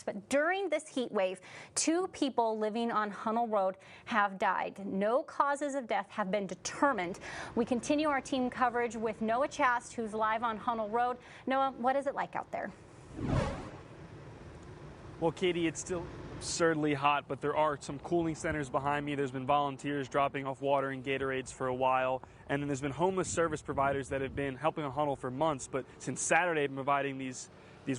But during this heat wave, 2 people living on Hunnell Road have died. No causes of death have been determined. We continue our team coverage with Noah Chast, who's live on Hunnell Road. Noah, what is it like out there? Well, Katie, it's still absurdly hot, but there are some cooling centers behind me. There's been volunteers dropping off water and Gatorades for a while, and then there's been homeless service providers that have been helping on Hunnell for months, but since Saturday, been providing these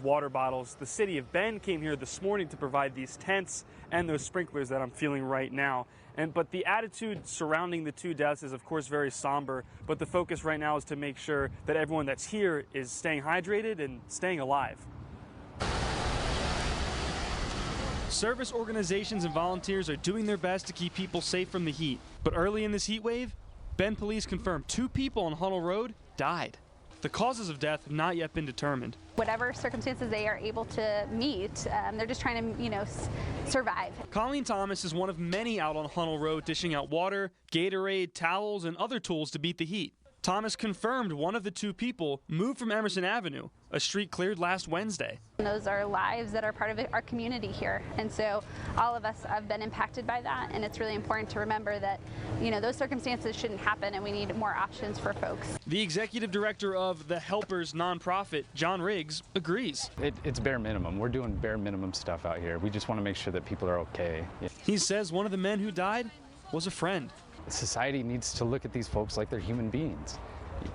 water bottles. The city of Bend came here this morning to provide these tents and those sprinklers that I'm feeling right now. But the attitude surrounding the 2 deaths is, of course, very somber, but the focus right now is to make sure that everyone that's here is staying hydrated and staying alive. Service organizations and volunteers are doing their best to keep people safe from the heat. But early in this heat wave, Bend police confirmed 2 people on Hunnell Road died. The causes of death have not yet been determined. Whatever circumstances they are able to meet, they're just trying to, survive. Colleen Thomas is one of many out on Hunnell Road dishing out water, Gatorade, towels, and other tools to beat the heat. Thomas confirmed one of the 2 people moved from Emerson Avenue, a street cleared last Wednesday. And those are lives that are part of our community here, and so all of us have been impacted by that, and it's really important to remember that those circumstances shouldn't happen, and we need more options for folks. The executive director of the Helpers nonprofit, John Riggs, agrees. It's bare minimum. We're doing bare minimum stuff out here. We just want to make sure that people are okay. Yeah. He says one of the men who died was a friend. Society needs to look at these folks like they're human beings.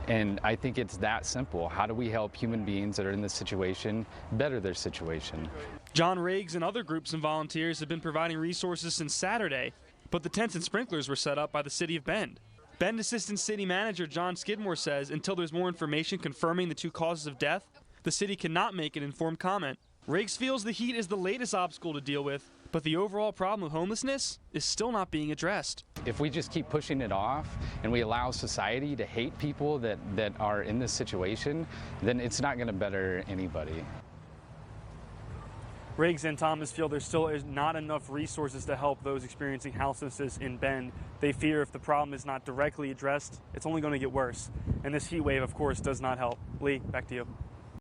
And I think it's that simple. How do we help human beings that are in this situation better their situation? John Riggs and other groups and volunteers have been providing resources since Saturday, but the tents and sprinklers were set up by the city of Bend. Bend Assistant City Manager John Skidmore says until there's more information confirming the 2 causes of death, the city cannot make an informed comment. Riggs feels the heat is the latest obstacle to deal with, but the overall problem of homelessness is still not being addressed. If we just keep pushing it off and we allow society to hate people that are in this situation, then it's not going to better anybody. Riggs and Thomas feel there still is not enough resources to help those experiencing houselessness in Bend. They fear if the problem is not directly addressed, it's only going to get worse. And this heat wave, of course, does not help. Lee, back to you.